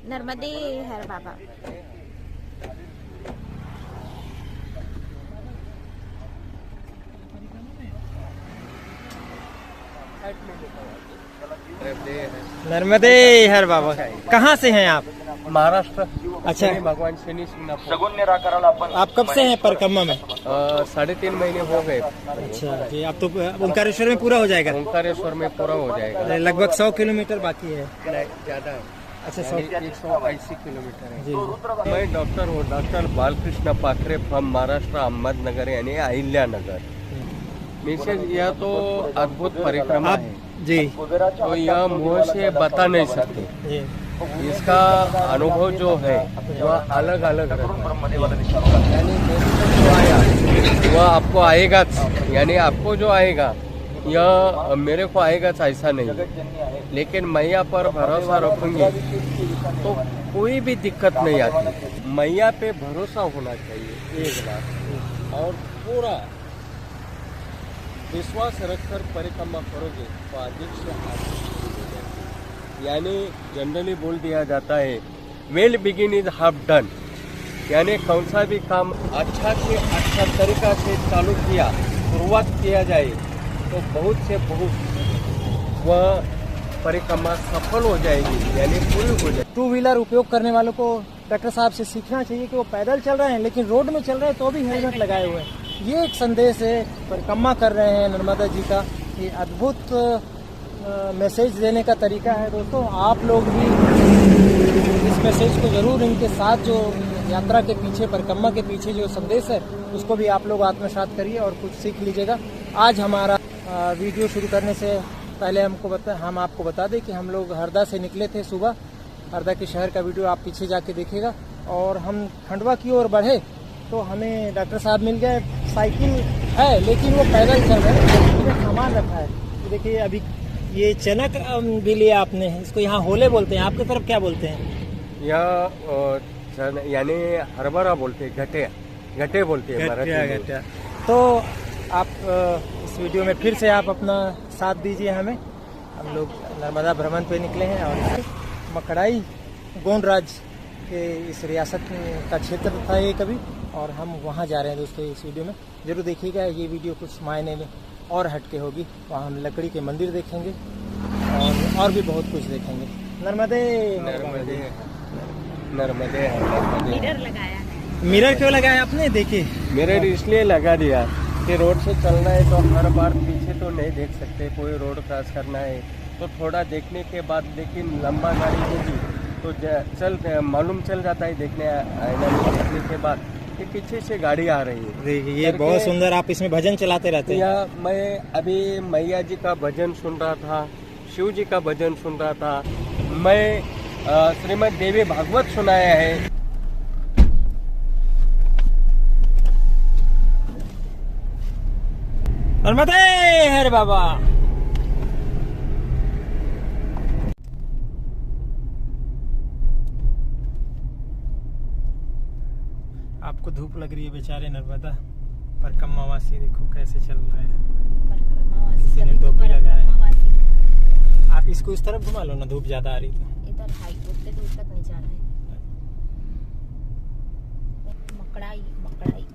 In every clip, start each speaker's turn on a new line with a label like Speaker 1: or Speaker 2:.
Speaker 1: नर्मदे हर बाबा।
Speaker 2: नर्मदे हर बाबा। कहाँ से हैं आप?
Speaker 3: महाराष्ट्र।
Speaker 2: अच्छा,
Speaker 3: भगवान शनि सिंगापुर।
Speaker 2: आप कब से हैं परिक्रमा में?
Speaker 3: 3.5 महीने हो गए।
Speaker 2: अच्छा जी, अब तो ओंकारेश्वर में पूरा हो जाएगा?
Speaker 3: ओंकारेश्वर में पूरा हो जाएगा।
Speaker 2: लगभग 100 किलोमीटर बाकी है।
Speaker 3: ज्यादा है।
Speaker 2: अच्छा,
Speaker 3: 180 किलोमीटर है
Speaker 2: जी।
Speaker 3: मैं डॉक्टर हूँ, डॉक्टर बालकृष्ण पाखरे फ्रॉम महाराष्ट्र, अहमदनगर यानी अहिल्यानगर। निश्चित यह तो अद्भुत परिक्रमा है
Speaker 2: जी।
Speaker 3: तो यह मुँह से बता नहीं सकते।
Speaker 2: जी।
Speaker 3: इसका अनुभव जो है वह अलग अलग यानी जो आया वह आपको आएगाच, यानी आपको जो आएगा यह मेरे को आएगाच ऐसा नहीं। लेकिन मैया पर भरोसा रखूंगी तो कोई भी दिक्कत नहीं आती। मैया पे भरोसा होना चाहिए एक बार, और पूरा विश्वास रखकर परिक्रमा करोगे तो अधिक से अधिक, यानी जनरली बोल दिया जाता है well begin is half done, यानी कौन सा भी काम अच्छा से अच्छा तरीका से चालू किया, शुरुआत किया जाए तो बहुत से बहुत वह परिक्रमा सफल हो जाएगी, यानी पूरी हो जाएगी।
Speaker 2: 2 व्हीलर उपयोग करने वालों को डॉक्टर साहब से सीखना चाहिए कि वो पैदल चल रहे हैं लेकिन रोड में चल रहे हैं तो भी हेलमेट लगाए हुए हैं। ये एक संदेश है, परिक्रमा कर रहे हैं नर्मदा जी का, ये अद्भुत मैसेज देने का तरीका है। दोस्तों, आप लोग भी इस मैसेज को जरूर, इनके साथ जो यात्रा के पीछे, परिक्रमा के पीछे जो संदेश है उसको भी आप लोग आत्मसात करिए और कुछ सीख लीजिएगा। आज हमारा वीडियो शुरू करने से पहले हम आपको बता दें कि हम लोग हरदा से निकले थे सुबह। हरदा के शहर का वीडियो आप पीछे जाके देखिएगा। और हम खंडवा की ओर बढ़े तो हमें डॉक्टर साहब मिल गए। साइकिल है लेकिन वो पैदल चल रहे हैं, उसमें सामान रखा है। तो देखिए, अभी ये चनक भी लिया आपने, इसको यहाँ होले बोलते हैं, आपकी तरफ क्या बोलते हैं?
Speaker 3: यह यानी हरभरा बोलते हैं, घटे बोलते हैं मराठी में।
Speaker 2: तो आप इस वीडियो में फिर से आप अपना साथ दीजिए हमें। हम लोग नर्मदा भ्रमण पे निकले हैं और मकड़ाई गोंडराज के इस रियासत का क्षेत्र था ये कभी, और हम वहाँ जा रहे हैं दोस्तों। इस वीडियो में जरूर देखिएगा, ये वीडियो कुछ मायने में और हटके होगी। वहाँ हम लकड़ी के मंदिर देखेंगे और भी बहुत कुछ देखेंगे। नर्मदे
Speaker 3: नर्मदे नर्मदे।
Speaker 1: मिरर लगाया है।
Speaker 2: मिरर क्यों लगाया आपने? देखिए,
Speaker 3: मिरर इसलिए लगा दिया कि रोड से चलना है तो हर बार पीछे तो नहीं देख सकते, कोई रोड क्रॉस करना है तो थोड़ा देखने के बाद, लेकिन लंबा गाड़ी होगी तो मालूम चल जाता है देखने देखने के बाद कि पीछे से गाड़ी आ रही है।
Speaker 2: देखिए, ये बहुत सुंदर, आप इसमें भजन चलाते रहते हैं।
Speaker 3: मैं अभी मैया जी का भजन सुन रहा था, शिव जी का भजन सुन रहा था, मैं श्रीमद् देवी भागवत सुनाया है।
Speaker 2: नर्मदे हर बाबा। आपको धूप लग रही है बेचारे नर्मदा परिक्रमावासी, देखो कैसे चल रहे हैं। किसी ने टोपी लगाया है। आप इसको इस तरफ घुमा लो ना, धूप ज्यादा आ रही तो।
Speaker 1: इधर हाई उतने दूर तक नहीं जा रहा है। मकड़ाई मकड़ाई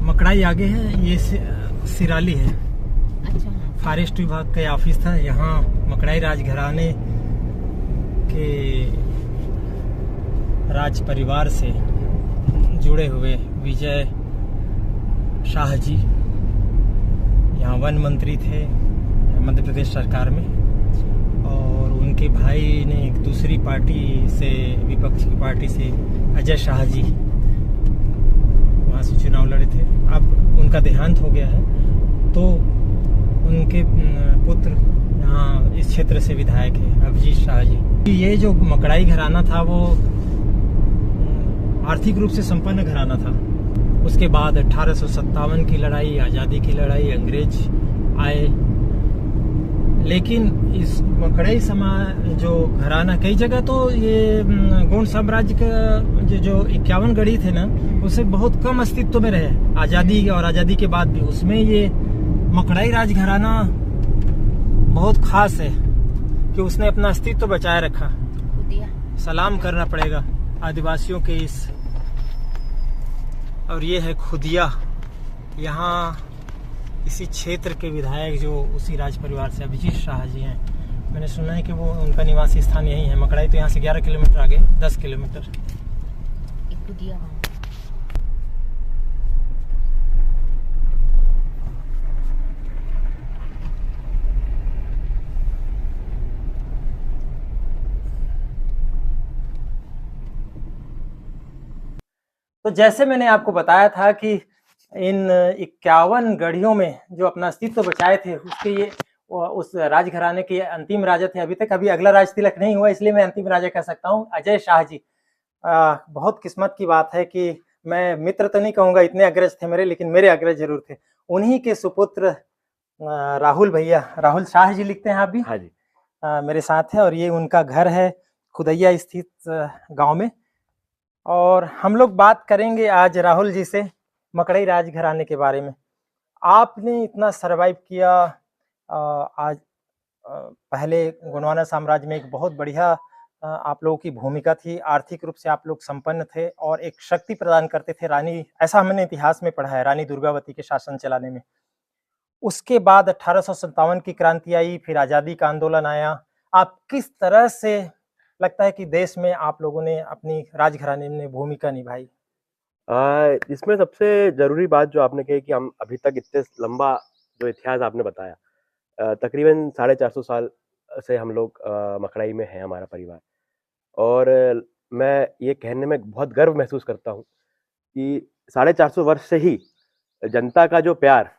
Speaker 2: मकड़ाई आगे है, ये सिराली है।
Speaker 1: अच्छा,
Speaker 2: फॉरेस्ट विभाग का ऑफिस था यहाँ। मकड़ाई राजघराने के राज परिवार से जुड़े हुए विजय शाह जी यहाँ वन मंत्री थे मध्य प्रदेश सरकार में, और उनके भाई ने एक दूसरी पार्टी से, विपक्ष की पार्टी से, अजय शाह जी वहाँ से चुनाव लड़े थे। अब उनका देहांत हो गया है तो उनके पुत्र यहाँ इस क्षेत्र से विधायक है, अभिजीत शाह जी। ये जो मकड़ाई घराना था वो आर्थिक रूप से संपन्न घराना था। उसके बाद 1857 की लड़ाई, आज़ादी की लड़ाई, अंग्रेज आए, लेकिन इस मकड़ाई समाज जो घराना, कई जगह तो ये गोंड साम्राज्य का जो 51 गढ़ी थे ना, उसे बहुत कम अस्तित्व में रहे आज़ादी और आज़ादी के बाद भी। उसमें ये मकड़ाई राजघराना बहुत खास है कि उसने अपना अस्तित्व बचाए रखा।
Speaker 1: खुदिया।
Speaker 2: सलाम करना पड़ेगा आदिवासियों के इस। और ये है खुदिया, यहाँ इसी क्षेत्र के विधायक जो उसी राज परिवार से अभिजीत शाह जी हैं। मैंने सुना है कि वो उनका निवासी स्थान यही है। मकड़ाई तो यहाँ से 11 किलोमीटर आगे, 10 किलोमीटर।
Speaker 1: एक खुदिया गाँव।
Speaker 2: तो जैसे मैंने आपको बताया था कि इन 51 गढ़ियों में जो अपना अस्तित्व बचाए थे, उसके ये उस राजघराने के अंतिम राजा थे। अभी तक अभी अगला राज तिलक नहीं हुआ, इसलिए मैं अंतिम राजा कह सकता हूँ, अजय शाह जी। बहुत किस्मत की बात है कि मैं मित्र तो नहीं कहूँगा, इतने अग्रज थे मेरे, लेकिन मेरे अग्रज जरूर थे। उन्हीं के सुपुत्र राहुल भैया, राहुल शाह जी लिखते हैं आप भी?
Speaker 3: हाँ जी।
Speaker 2: मेरे साथ है, और ये उनका घर है खुदैया स्थित गाँव में। और हम लोग बात करेंगे आज राहुल जी से मकड़ई राजघराने के बारे में। आपने इतना सरवाइव किया। आज पहले गोंडवाना साम्राज्य में एक बहुत बढ़िया आप लोगों की भूमिका थी। आर्थिक रूप से आप लोग संपन्न थे और एक शक्ति प्रदान करते थे रानी, ऐसा हमने इतिहास में पढ़ा है, रानी दुर्गावती के शासन चलाने में। उसके बाद 1857 की क्रांति आई, फिर आज़ादी का आंदोलन आया। आप किस तरह से लगता है कि देश में आप लोगों ने अपनी राजघराने में भूमिका निभाई?
Speaker 4: इसमें सबसे जरूरी बात जो आपने कही कि हम अभी तक इतने लंबा जो इतिहास आपने बताया, तकरीबन 450 साल से हम लोग मकड़ाई में हैं, हमारा परिवार। और मैं ये कहने में बहुत गर्व महसूस करता हूँ कि 450 वर्ष से ही जनता का जो प्यार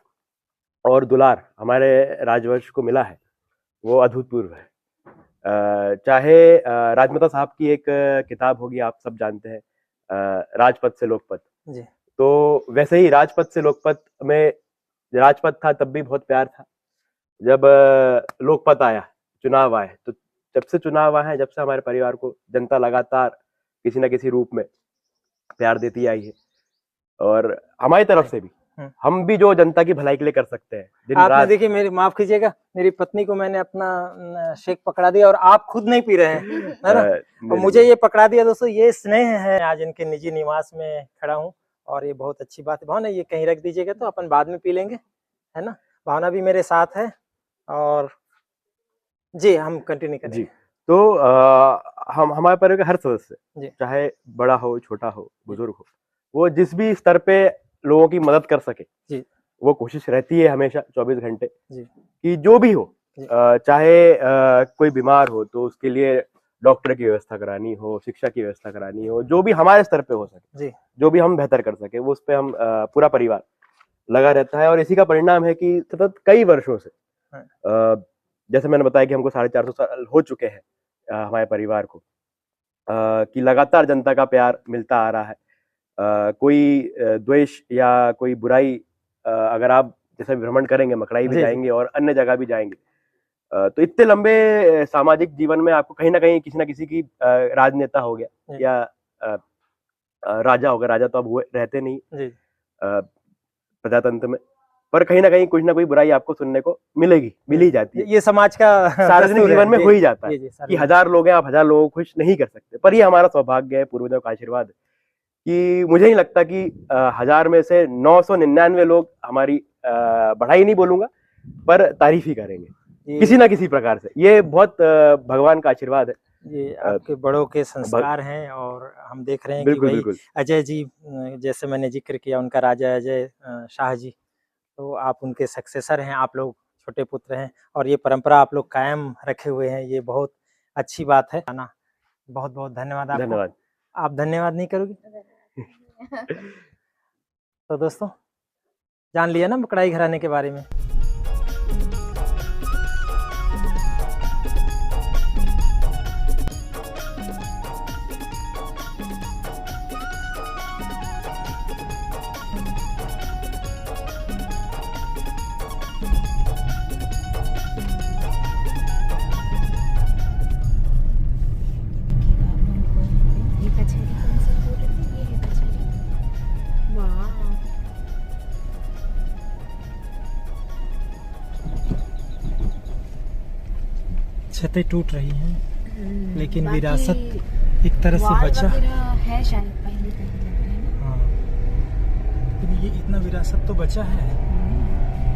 Speaker 4: और दुलार हमारे राजवंश को मिला है वो अभूतपूर्व है। चाहे राजमाता साहब की एक किताब होगी, आप सब जानते हैं, राजपथ से लोकपथ
Speaker 2: जी।
Speaker 4: तो वैसे ही राजपथ से लोकपथ में, राजपथ था तब भी बहुत प्यार था। जब लोकपथ आया, चुनाव आए, तो जब से चुनाव आए हैं, जब से हमारे परिवार को जनता लगातार किसी न किसी रूप में प्यार देती आई है। और हमारी तरफ से भी हम भी जो जनता की भलाई के लिए कर सकते हैं दिन
Speaker 2: आपने
Speaker 4: रात।
Speaker 2: देखिए, मेरी माफ कीजिएगा, मेरी पत्नी को मैंने अपना शेक पकड़ा दिया और आप खुद नहीं पी रहे हैं, है ना? और मुझे ये पकड़ा दिया। दोस्तों, ये स्नेह है। आज इनके निजी निवास में खड़ा हूँ और ये बहुत अच्छी बात है। भावना, ये कहीं रख दीजिएगा तो अपन बाद में पी लेंगे, है ना? भावना भी मेरे साथ है। और जी, हम कंटिन्यू करें।
Speaker 4: जी, तो हम हमारे परिवार का हर सदस्य, चाहे बड़ा हो, छोटा हो, बुजुर्ग हो, वो जिस भी स्तर पे लोगों की मदद कर सके
Speaker 2: जी,
Speaker 4: वो कोशिश रहती है हमेशा 24 घंटे
Speaker 2: जी,
Speaker 4: कि जो भी हो, चाहे कोई बीमार हो तो उसके लिए डॉक्टर की व्यवस्था करानी हो, शिक्षा की व्यवस्था करानी हो, जो भी हमारे स्तर पे हो सके
Speaker 2: जी,
Speaker 4: जो भी हम बेहतर कर सके, वो उस पे हम पूरा परिवार लगा रहता है। और इसी का परिणाम है कि सतत कई वर्षों से, जैसे मैंने बताया कि हमको 450 साल हो चुके हैं हमारे परिवार को, कि लगातार जनता का प्यार मिलता आ रहा है। कोई द्वेष या कोई बुराई, अगर आप जैसे भ्रमण करेंगे, मकड़ाई भी जाएंगे और अन्य जगह भी जाएंगे, तो इतने लंबे सामाजिक जीवन में आपको कहीं ना कहीं किसी ना किसी की राजनेता हो गया या राजा होगा, राजा तो अब हुए रहते नहीं प्रजातंत्र में, पर कहीं ना कहीं कुछ ना कोई बुराई आपको सुनने को मिलेगी, मिल ही जाती है।
Speaker 2: ये समाज का
Speaker 4: सार्वजनिक जीवन में हो ही जाता है कि 1000 लोग हैं, आप 1000 लोगों को खुश नहीं कर सकते। पर ये हमारा सौभाग्य है, पूर्वजों का आशीर्वाद है कि मुझे नहीं लगता कि 1000 में से 999 लोग हमारी बढ़ाई नहीं बोलूंगा, पर तारीफ ही करेंगे किसी ना किसी प्रकार से। ये बहुत भगवान का आशीर्वाद है, ये
Speaker 2: आपके बड़ों के संस्कार हैं। और हम देख रहे हैं कि भाई अजय जी, जैसे मैंने जिक्र किया उनका, राजा अजय शाह जी, तो आप उनके सक्सेसर हैं, आप लोग छोटे पुत्र हैं और ये परंपरा आप लोग कायम रखे हुए हैं। ये बहुत अच्छी बात है ना। बहुत बहुत धन्यवाद आपको।
Speaker 4: धन्यवाद।
Speaker 2: आप धन्यवाद नहीं करोगे? तो दोस्तों, जान लिया ना मकड़ाई घराने के बारे में। छतें टूट रही हैं, लेकिन
Speaker 1: बाकी
Speaker 2: विरासत एक तरह से
Speaker 1: वॉल
Speaker 2: बचा।
Speaker 1: वगैरह है शायद पहले का ही लग रहा है ना।
Speaker 2: हाँ, लेकिन ये इतना विरासत तो बचा है।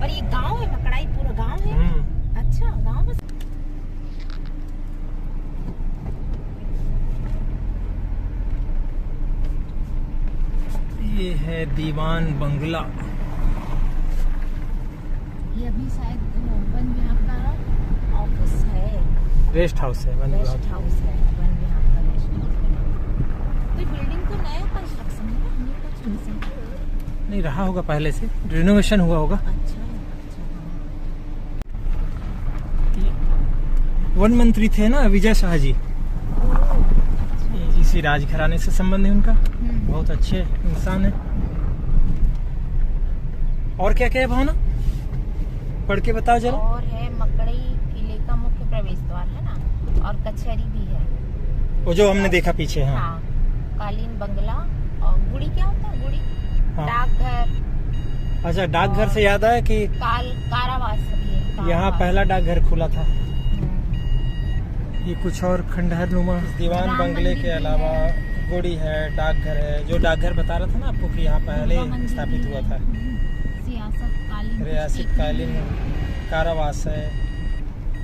Speaker 1: और ये गांव है, मकड़ाई पूरा गांव है। अच्छा, गांव बस।
Speaker 2: ये है दीवान बंगला।
Speaker 1: ये अभी शायद वन विभाग का ऑफिस है,
Speaker 2: रेस्ट हाउस है, वन
Speaker 1: रेस्ट
Speaker 2: विभाग।
Speaker 1: हाउस है, वन विभाग का रेस्ट हाउस। तो बिल्डिंग तो नया कंस्ट्रक्शन है ना, न्यू कंस्ट्रक्शन
Speaker 2: नहीं रहा होगा, पहले से रिनोवेशन हुआ होगा।
Speaker 1: अच्छा।
Speaker 2: वन मंत्री थे ना विजय शाह जी, इसी राजघराने से संबंध है उनका। बहुत अच्छे इंसान है। और क्या क्या है भावना, पढ़ के बताओ जरा।
Speaker 1: और है मकड़ई किले का मुख्य प्रवेश द्वार है ना, और कचहरी भी है।
Speaker 2: वो जो हमने देखा पीछे। हाँ,
Speaker 1: हाँ, कालीन बंगला। और गुड़ी क्या होता है? गुड़ी,
Speaker 2: हाँ।
Speaker 1: डाकघर।
Speaker 2: अच्छा, डाकघर से याद आया कि
Speaker 1: कारावास भी है।
Speaker 2: यहाँ पहला डाकघर खुला था। ये कुछ और खंडहर नुमा दीवान
Speaker 1: राम
Speaker 2: बंगले
Speaker 1: मंदिर
Speaker 2: के
Speaker 1: भी
Speaker 2: अलावा
Speaker 1: है।
Speaker 2: गुड़ी है, डाकघर है। जो डाकघर बता रहा था ना आपको कि यहाँ पहले स्थापित हुआ था। रियासत कालीन कारावास है,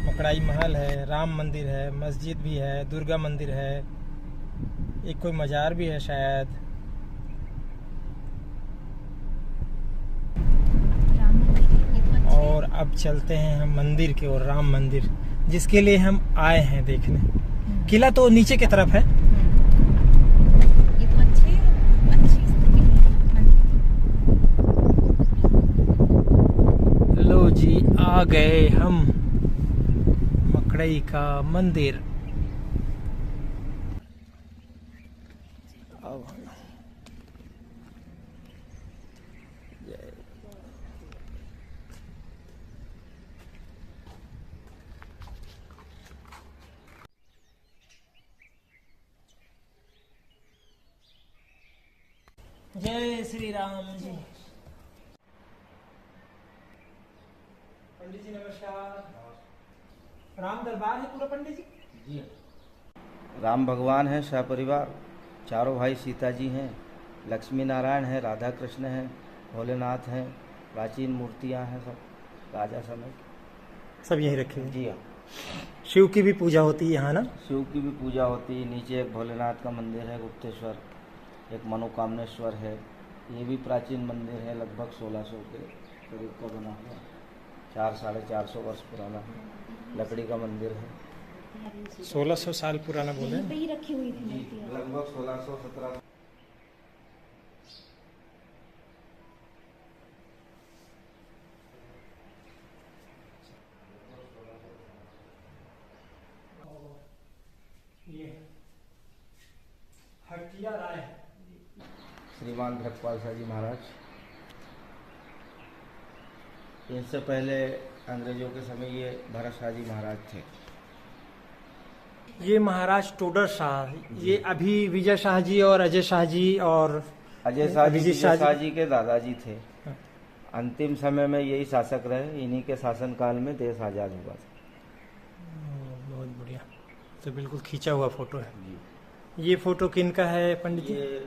Speaker 2: मकड़ाई महल है, राम मंदिर है, मस्जिद भी है, दुर्गा मंदिर है, एक कोई मजार भी है शायद। और अब चलते हैं हम मंदिर की ओर, राम मंदिर, जिसके लिए हम आए हैं देखने। किला तो नीचे की तरफ है।
Speaker 1: ये तो अच्छी स्थिति में है।
Speaker 2: लो जी, आ गए हम मकड़ई का मंदिर। जय श्री राम जी। पंडित जी नमस्कार। राम दरबार है पूरा पंडित जी?
Speaker 5: राम भगवान है, सपरिवार, चारों भाई सीता जी हैं, लक्ष्मी नारायण है, राधा कृष्ण हैं, भोलेनाथ हैं, प्राचीन मूर्तियां हैं, सब राजा समेत
Speaker 2: सब यही रखे हैं।
Speaker 5: जी हाँ।
Speaker 2: शिव की भी पूजा होती है यहाँ ना?
Speaker 5: शिव की भी पूजा होती है। नीचे एक भोलेनाथ का मंदिर है, गुप्तेश्वर, एक मनोकामनेश्वर है। ये भी प्राचीन मंदिर है, लगभग 1600 के करीब का बना हुआ, 400-450 वर्ष पुराना है। लकड़ी का मंदिर है।
Speaker 2: 1600 साल पुराना बोले।
Speaker 1: यहीं पे ही रखी हुई थी मूर्ति।
Speaker 5: लगभग 1617।
Speaker 2: ये हटिया राय
Speaker 5: श्रीमान भरतपाल शाह जी महाराज। इनसे पहले अंग्रेजों के समय ये भरत शाह जी महाराज थे।
Speaker 2: ये महाराज टोडर शाह, ये अभी विजय शाह जी और अजय शाह जी और
Speaker 5: अजय शाह जी
Speaker 2: अभिजीत
Speaker 5: विजय शाह जी के दादाजी थे। अंतिम समय में यही शासक रहे। इन्हीं के शासनकाल में देश आजाद हुआ था।
Speaker 2: बहुत बढ़िया, तो बिल्कुल खींचा हुआ फोटो है। ये फोटो किनका है पंडित जी?
Speaker 5: ये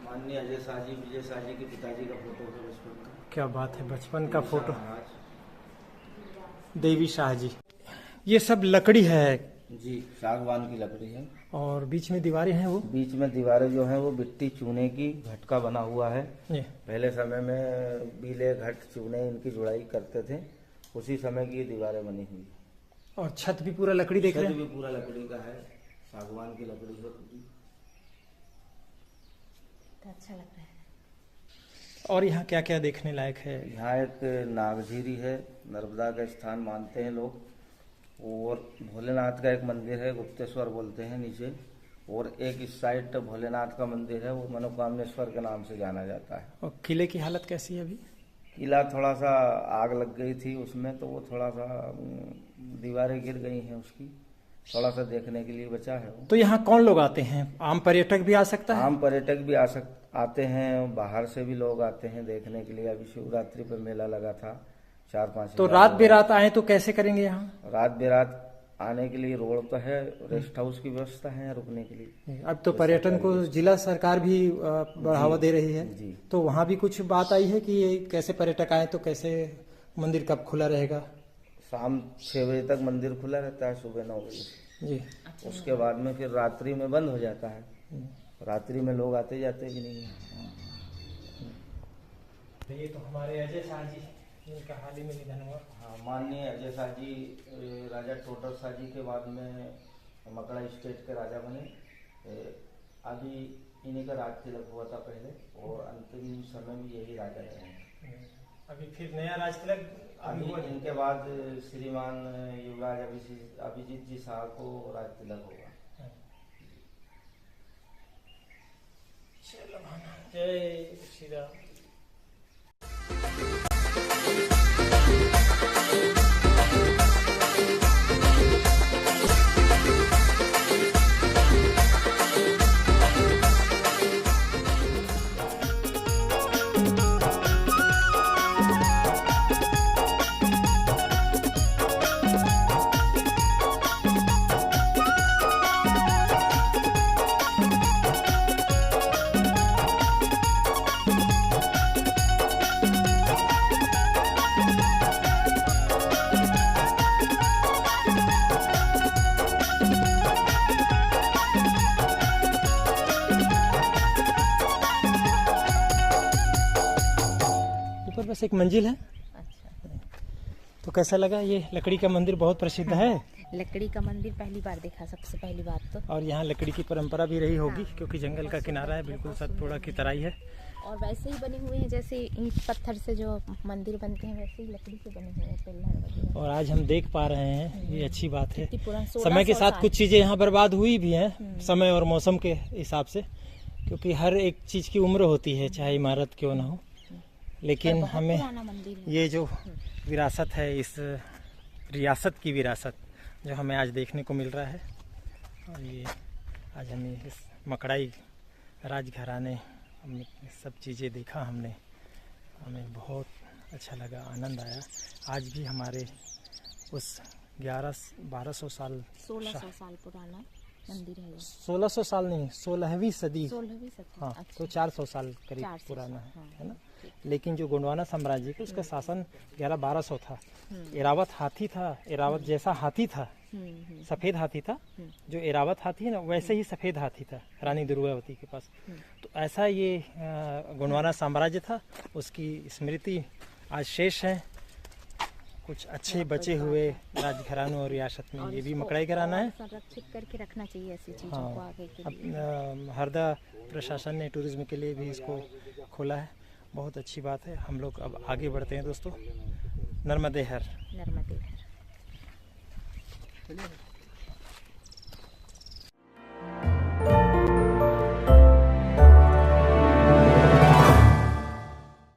Speaker 5: माननीय अजय शाह जी विजय शाह जी के पिताजी का फोटो है, बचपन का।
Speaker 2: क्या बात है, बचपन का फोटो।
Speaker 5: महाराज
Speaker 2: देवी शाह जी। ये सब लकड़ी है
Speaker 5: जी, सागवान की लकड़ी है।
Speaker 2: और बीच में दीवारें हैं। वो
Speaker 5: बीच में दीवारें जो हैं वो मिट्टी चूने की घट बना हुआ है।
Speaker 2: ये
Speaker 5: पहले समय में बीले घट चूने इनकी जुड़ाई करते थे, उसी समय की ये दीवारें बनी हुई।
Speaker 2: और छत भी पूरा लकड़ी देख रहे
Speaker 5: छत
Speaker 2: हैं।
Speaker 5: भी पूरा लकड़ी का है, सागवान की लकड़ी है पूरी।
Speaker 1: तो अच्छा लग रहा है।
Speaker 2: और यहाँ क्या क्या देखने लायक है?
Speaker 5: यहाँ एक नागझीरी है, नर्मदा का स्थान मानते हैं लोग। और भोलेनाथ का एक मंदिर है, गुप्तेश्वर बोलते हैं नीचे। और एक इस साइड भोलेनाथ का मंदिर है, वो मनोकामनेश्वर के नाम से जाना जाता है।
Speaker 2: और किले की हालत कैसी है अभी?
Speaker 5: किला थोड़ा सा आग लग गई थी उसमें, तो वो थोड़ा सा दीवारें गिर गई हैं उसकी, थोड़ा सा देखने के लिए बचा है वो।
Speaker 2: तो यहाँ कौन लोग आते हैं? आम पर्यटक भी आ सकता है?
Speaker 5: आम पर्यटक भी आते हैं, बाहर से भी लोग आते हैं देखने के लिए। अभी शिवरात्रि पे मेला लगा था, 4-5
Speaker 2: तो रात बेरात आए तो कैसे करेंगे यहाँ?
Speaker 5: रात बेरात आने के लिए रोड तो है, रेस्ट हाउस की व्यवस्था है रुकने के लिए।
Speaker 2: अब तो पर्यटन को जिला सरकार भी बढ़ावा दे रही है,
Speaker 5: जी।
Speaker 2: तो वहाँ भी कुछ बात आई है कि ये कैसे पर्यटक आए, तो कैसे मंदिर कब खुला रहेगा?
Speaker 5: शाम 6 बजे तक मंदिर खुला रहता है, सुबह 9 बजे से।
Speaker 2: जी।
Speaker 5: उसके बाद में फिर रात्रि में बंद हो जाता है, रात्रि में लोग आते जाते भी नहीं है।
Speaker 2: ये तो हमारे अजय शाह जी, इनका हाल ही में निधन हुआ।
Speaker 5: हाँ, माननीय अजय शाह जी राजा टोडर शाह जी के बाद में मकड़ा स्टेट के राजा बने। अभी इन्हीं का राज तिलक हुआ था पहले, और अंतिम समय में यही राजा रहे।
Speaker 2: अभी फिर नया राज तिलक
Speaker 5: अभी इनके बाद श्रीमान युवराज अभिजीत जी शाह को राज तिलक होगा।
Speaker 2: जय श्री राम। ऊपर बस एक मंजिल है।
Speaker 1: अच्छा,
Speaker 2: तो कैसा लगा? ये लकड़ी का मंदिर बहुत प्रसिद्ध है,
Speaker 1: लकड़ी का मंदिर पहली बार देखा, सबसे पहली बात तो।
Speaker 2: और यहाँ लकड़ी की परंपरा भी रही होगी, क्योंकि जंगल का किनारा है, बिल्कुल सतपुड़ा की तरह ही है।
Speaker 1: और वैसे ही बने हुए हैं जैसे ईंट पत्थर से जो मंदिर बनते हैं, वैसे ही लकड़ी से बने हुए हैं पिल्लर वगैरह।
Speaker 2: और आज हम देख पा रहे हैं, ये अच्छी बात है।
Speaker 1: कितनी पुरानी,
Speaker 2: समय के
Speaker 1: 1600
Speaker 2: साथ
Speaker 1: साल।
Speaker 2: कुछ चीजें यहाँ बर्बाद हुई भी हैं, समय और मौसम के हिसाब से, क्योंकि हर एक चीज की उम्र होती है, चाहे इमारत क्यों ना हो। लेकिन
Speaker 1: बहुत
Speaker 2: हमें
Speaker 1: पुराना मंदिर है।
Speaker 2: ये जो विरासत है, इस रियासत की विरासत जो हमें आज देखने को मिल रहा है, और ये आज हमें इस मकड़ाई राजघराने हमने सब चीज़ें देखा, हमने हमें बहुत अच्छा लगा, आनंद आया। आज भी हमारे उस 1200 साल
Speaker 1: 1600 साल पुराना मंदिर है ये।
Speaker 2: 1600 साल नहीं, 16वीं सदी।
Speaker 1: 16वीं सदी।
Speaker 2: हाँ,
Speaker 1: अच्छा।
Speaker 2: तो 400 साल करीब
Speaker 1: 400
Speaker 2: पुराना
Speaker 1: हाँ,
Speaker 2: है ना। लेकिन जो गोंडवाना साम्राज्य का उसका शासन 1100-1200 था। एरावत हाथी था, एरावत जैसा हाथी था, सफेद हाथी था। जो एरावत हाथी है ना, वैसे ही सफेद हाथी था रानी दुर्गावती के पास। तो ऐसा ये गोंडवाना साम्राज्य था, उसकी स्मृति आज शेष है। कुछ अच्छे बचे हुए राजघरानों और रियासत में ये भी मकड़ाई घराना है।
Speaker 1: संरक्षित करके रखना चाहिए ऐसी चीजों
Speaker 2: हाँ,
Speaker 1: को आगे के लिए।
Speaker 2: अब हरदा प्रशासन ने टूरिज्म के लिए भी इसको खोला है, बहुत अच्छी बात है। हम लोग अब आगे बढ़ते हैं दोस्तों। नर्मदे हर।
Speaker 1: नर्मदे।